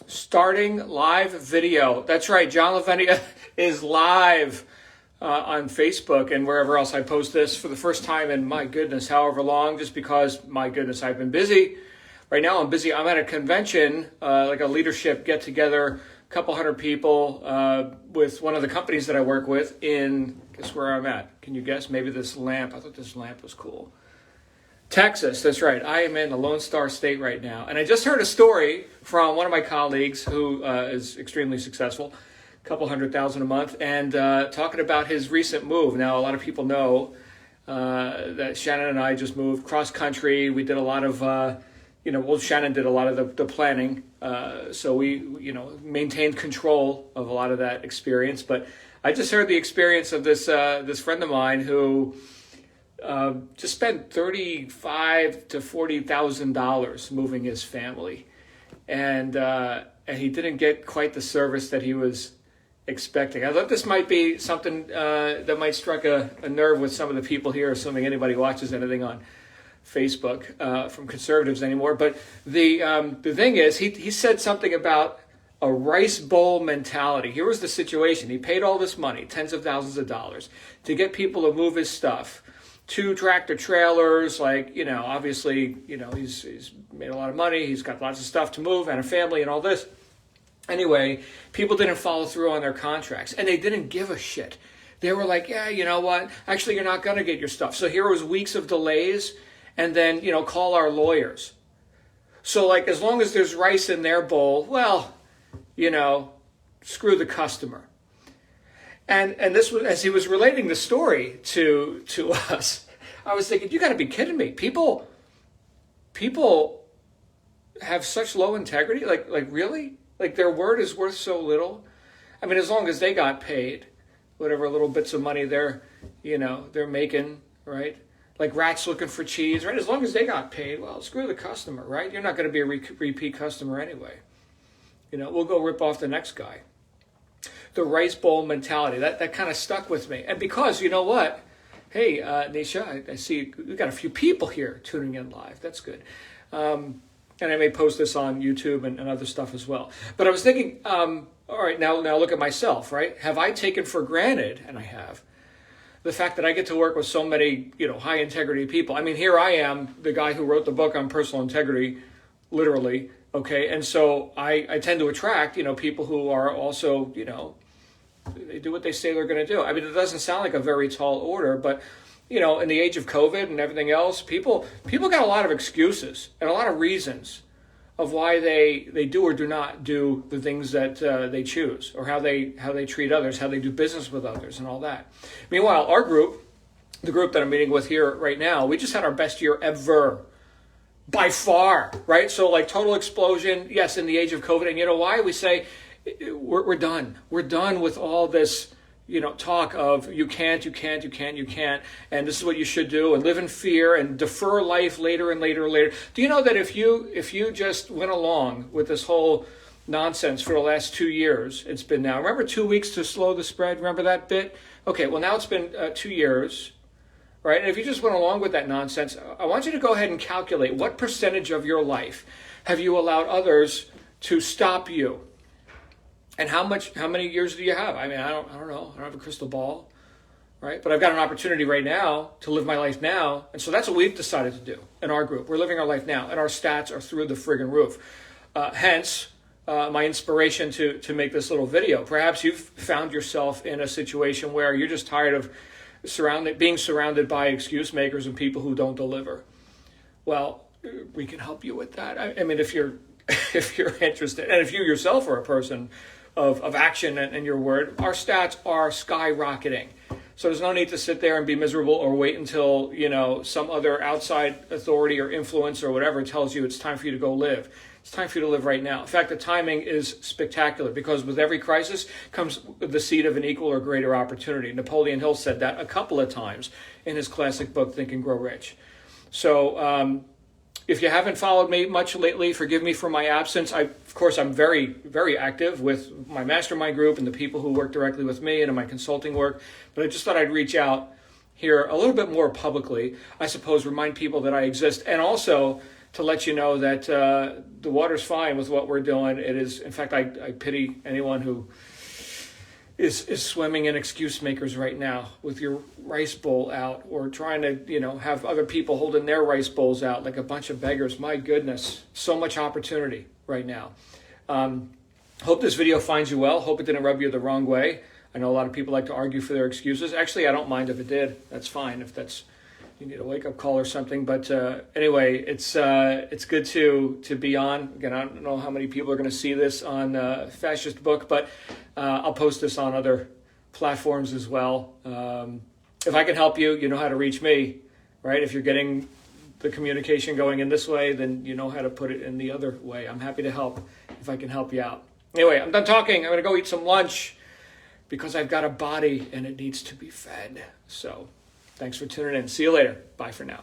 Starting live video. That's right, John Lavenia is live on Facebook and wherever else I post this for the first time in, my goodness, however long, just because, my goodness, I've been busy. Right now I'm busy. I'm at a convention, like a leadership get-together, a couple hundred people with one of the companies that I work with in, guess where I'm at? Can you guess? Maybe this lamp. I thought this lamp was cool. Texas, that's right. I am in the Lone Star State right now. And I just heard a story from one of my colleagues who is extremely successful, a couple 100,000 a month, and talking about his recent move. Now, a lot of people know that Shannon and I just moved cross country. We did a lot of, Shannon did a lot of the planning. So we, maintained control of a lot of that experience. But I just heard the experience of this friend of mine who just spent $35,000 to $40,000 moving his family, and he didn't get quite the service that he was expecting. I thought this might be something that might strike a nerve with some of the people here, assuming anybody watches anything on Facebook from conservatives anymore. But the thing is, he said something about a rice bowl mentality. Here was the situation: he paid all this money, tens of thousands of dollars, to get people to move his stuff. 2 tractor trailers, obviously, he's made a lot of money. He's got lots of stuff to move and a family and all this. Anyway, people didn't follow through on their contracts, and they didn't give a shit. They were like, yeah, you know what? Actually, you're not going to get your stuff. So here was weeks of delays, and then, call our lawyers. So, as long as there's rice in their bowl, well, screw the customer. And this was, as he was relating the story to us, I was thinking, you got to be kidding me. People have such low integrity. Like really? Like their word is worth so little. I mean, as long as they got paid, whatever little bits of money they're making, right? Like rats looking for cheese, right? As long as they got paid, well, screw the customer, right? You're not going to be a repeat customer anyway. We'll go rip off the next guy. The rice bowl mentality, that kind of stuck with me. And because, you know what? Hey, Nisha, I see we've got a few people here tuning in live. That's good. And I may post this on YouTube and other stuff as well. But I was thinking, all right, now look at myself, right? Have I taken for granted, and I have, the fact that I get to work with so many, high integrity people? I mean, here I am, the guy who wrote the book on personal integrity, literally. Okay, and so I tend to attract, people who are also, they do what they say they're going to do. I mean, it doesn't sound like a very tall order, but, in the age of COVID and everything else, people got a lot of excuses and a lot of reasons of why they do or do not do the things that they choose, or how they treat others, how they do business with others, and all that. Meanwhile, our group, the group that I'm meeting with here right now, we just had our best year ever. By far, right? So total explosion, yes, in the age of COVID. And you know why? We say we're done. We're done with all this, talk of you can't, and this is what you should do, and live in fear and defer life later and later and later. Do you know that if you just went along with this whole nonsense for the last 2 years, it's been now, remember 2 weeks to slow the spread? Remember that bit? Okay, well now it's been 2 years. Right? And if you just went along with that nonsense, I want you to go ahead and calculate what percentage of your life have you allowed others to stop you? And how many years do you have? I mean, I don't know. I don't have a crystal ball, right? But I've got an opportunity right now to live my life now. And so that's what we've decided to do in our group. We're living our life now, and our stats are through the friggin' roof. Hence, my inspiration to make this little video. Perhaps you've found yourself in a situation where you're just tired of being surrounded by excuse makers and people who don't deliver. Well, we can help you with that. I mean, if you're interested, and if you yourself are a person of action and your word, our stats are skyrocketing. So there's no need to sit there and be miserable or wait until some other outside authority or influence or whatever tells you it's time for you to go live. It's time for you to live right now. In fact, the timing is spectacular, because with every crisis comes the seed of an equal or greater opportunity. Napoleon Hill said that a couple of times in his classic book, Think and Grow Rich. So if you haven't followed me much lately, forgive me for my absence. Of course, I'm very, very active with my mastermind group and the people who work directly with me and in my consulting work. But I just thought I'd reach out here a little bit more publicly, I suppose, remind people that I exist, and also to let you know that the water's fine with what we're doing. It is, in fact, I pity anyone who is swimming in excuse makers right now with your rice bowl out, or trying to, have other people holding their rice bowls out like a bunch of beggars. My goodness, so much opportunity right now. Hope this video finds you well. Hope it didn't rub you the wrong way. I know a lot of people like to argue for their excuses. Actually, I don't mind if it did. That's fine. If you need a wake-up call or something. But anyway, it's good to be on. Again, I don't know how many people are going to see this on Fascist Book, but I'll post this on other platforms as well. If I can help you, you know how to reach me, right? If you're getting the communication going in this way, then you know how to put it in the other way. I'm happy to help if I can help you out. Anyway, I'm done talking. I'm going to go eat some lunch because I've got a body and it needs to be fed. So thanks for tuning in. See you later. Bye for now.